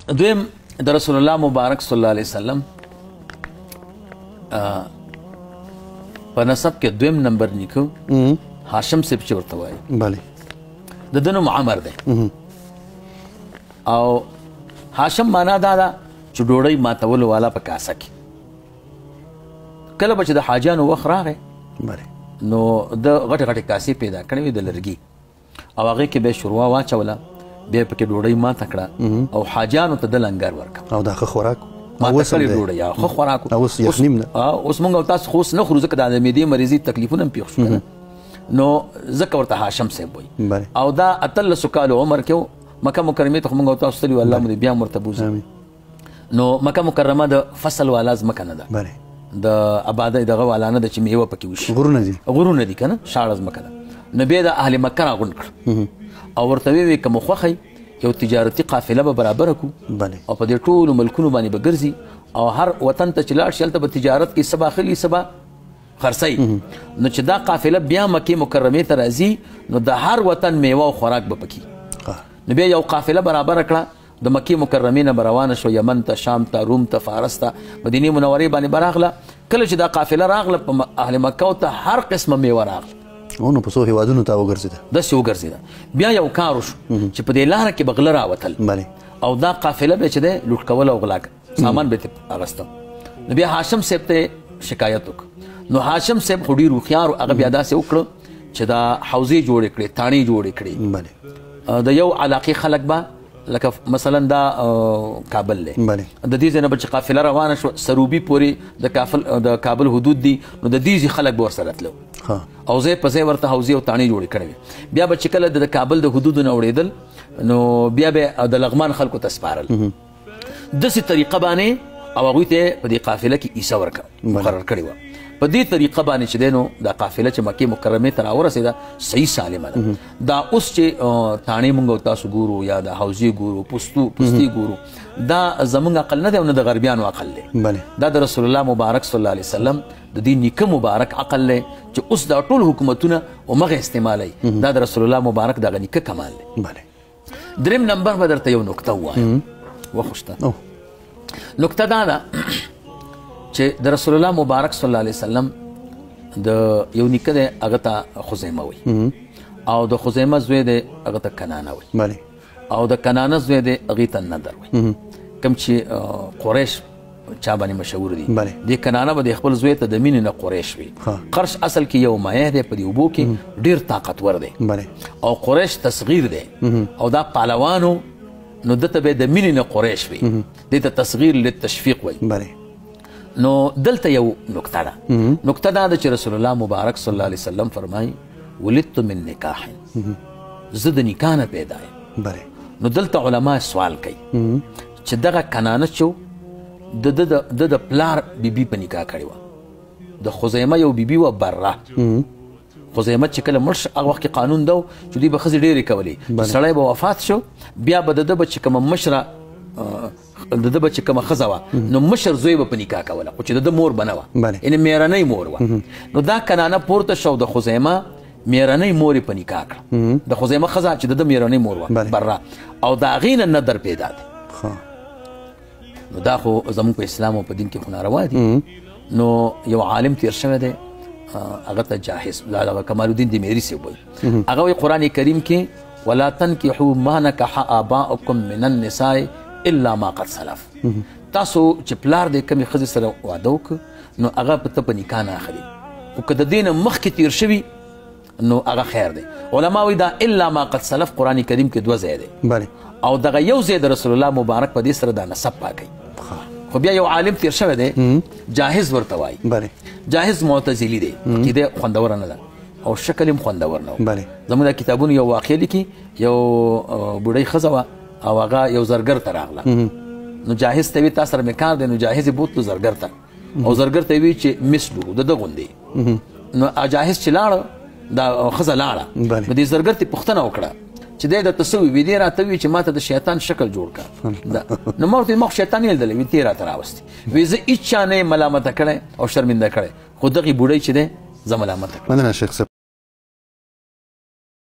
دویم د رسول الله مبارک صلی الله علیه وسلم په نسب کې دویم نمبر نیکو هاشم صاحب چې ورته وایي بله د ده نوم عمر دی او هاشم معنا دا ده چې ډوډۍ ماتولو والا په کاسه کې کله به چې د حاجیانو وخت راغی بله نو د غټې غټې کاسې پیدا کړې وې د لرګي او هغې کې به یې شوروا واچوله بیا یې پکې ډوډۍ ماته کړه او حاجیانو ته د لنګر ورکړه او دا ښه خوراک ماته کړې ډوډۍ ښه خوراک اوس یخنیم نه اوس موږ او تاسو خو اوس نه خورو ځکه د معدې مریضي تکلیفونه هم پېښ شو نو ځکه ورته هاشم صاحب وایي او دا 18 کالو عمر کې مکه مکرمې ته خو موږ او تاسو تللي الله مو دې بیا هم ورته بوځي نو مکه مکرمه د فصل والا ځمکه نه ده د آبادۍ دغه والا نه ده چې میوه پکې وشي غرونه دي که نه شاړه ځمکه ده نو بیا د اهل مکه راغونډ کړه او ورته ویې که مو خوښی یو تجارتي قافله به برابره کړو او په دې ټولو ملکونو باندې به ګرځي او هر وطن ته چې لاړ شي هلته به تجارت کې څه به اخلي څه به خرڅوي نو چې دا قافله بیا مکې مکرمې ته راځي نو د هر وطن میوه او خوراک به پکې نو بیا یو قافله برابره کړه د مکې مکرمې نه به روانه شو یمن ته شام ته روم ته فارس ته مدینې منورې باندې به راغله کله چې دا قافله راغله په اهل مکه ته هر قسمه میوه راغله نو په څو هېوادونو ته وګرځېده داسې وګرځېده بیا یو کار وشو چې په دې لاره کې به غله راوتل او دا قافله به چې دی لوټ کول او غلا سامان به یې اغسته نو بیا هاشم صاحب ته شکایت وکړه نو هاشم صاحب خو ډېر هوښیار هغه بیا داسې وکړه چې دا حوزې جوړې کړې تاڼې جوړې کړې د یو علاقې خلک به لکه مثلا دا کابل دی د دې ځای نه به چې قافله روانه شوه سروبي پورې د کابل حدود دي نو د دې خلک به ورسره تلو او ځای په ځای ورته حوزې او تاڼې جوړې کړې وې بیا به چې کله د کابل د حدودو نه اورېدل نو بیا به د لغمان خلکو ته سپارل داسې طریقه باندې او هغوی ته په دې قافله کې عیسه مقرر کړې وه په دې طریقه باندې چې دی نو دا قافله چې مکې مکرمې ته راورسېده صحیح سالمه ده دا اوس چې تاڼې مونږ او تاسو ګورو یا د حوزې ګورو پستې ګورو دا زمونږ عقل نه دی او نه د غربیانو عقل دی دا د رسول الله مبارک صلی الله علیه وسلم د دې نیکه مبارک عقل دی چې اوس دا ټول حکومتونه همغه استعمالوي دا د رسول الله مبارک دغه نیکه کمال دی دریم نمبر به درته یو نکته ووایم وخت شته نکته دا ده چې د رسول الله مبارک صلی الله علیه وسلم د یو نیکه دی هغه ته خزیمه وایي او د خزیمه زوی دی هغه ته کنانه وایي او د کنانه زوی دی هغې ته ندر وایي کوم چې قریش چا باندې مشهور دي د کنانه به د خپل زوی ته د مینې نه قریش وي قرش اصل کې یو مایه دی په دې اوبو کې ډېر طاقتور دی او قریش تصغیر دی او دا پهلوانو نو دته به د مینې نه قریش وي دې ته تصغیر للتشفیق وایي نو دلته یو نکته ده نکته دا ده چې رسول الله مبارک صلی الله علیه وسلم فرمایي ولدت من نکاح زه د نکاح نه پیدا یم نو دلته علما سوال کوي چې دغه کنانه چې د پلار بیبي په نکاح کړې وه د خزیمه یو بیبي وه بره خزیمه چې کله مړ شو هغه وخت کې قانون ده چې دوی به ښځې ډېرې کولې سړی به وفات شو بیا به د ده به چې کومه مشره د ده به چې کومه ښځه وه نو مشر زوی به په نکاح کوله خو چې د ده مور به نه وه یعنې میرنۍ مور وه نو دا کنانه پورته شو د خزیمه میرنۍ مور یې په نکاح کړه د خزیمه ښځه چې د ده میرنۍ مور وه بره او د هغې نه ندر پیدا دی نو دا خو زموږ په اسلام او په دین کې خو ناروا دي نو یو عالم تیر شوی دی هغه ته جاهز کمال الدین دمیری صاحب وایي هغه وایي قرآن کریم کې ولا تنکحوا ما نکح آباؤکم من النساء الا ما قد سلف تاسو چې پلار دې کمې ښځې سره واده وکړه نو هغه ته په نکاح نه اخلي خو که د دې نه مخکې تیر شوي نو هغه خیر دی علما وایي دا الا ما قد سلف قرآن کریم کې 2 ځای دی او دغه یو ځای د رسول الله مبارک په دې سره دا نسب پاکوي خو بیا یو عالم تیر شوی دی جاهز ورته وایي جاهز معتزلي دی عقیده خوندوره نه ده او شکل هم خوندور نه و زموږ د کتابونو یو واقع لیکي یو بوډۍ ښځه وه او هغه یو زرګر ته راغله نو جاهز ته وي تا سره مې کار دی نو جاهز یې بوتلو زرګر ته او زرګر ته یې وي چې مثلو د ده غوندې نو جاهز چې لاړه دا ښځه لاړه نو دې زرګر ته پوښتنه وکړه چې دی درته څه وي دې راته وي چې ما ته د شیطان شکل جوړ کړه نو ما ورته ما خو شیطان یې لیدلی وي دې راته راوستې وایي زه هېڅ چا نه یې ملامته کړی او شرمنده کړی خو دغې بوډۍ چې دی زه ملامته کړم.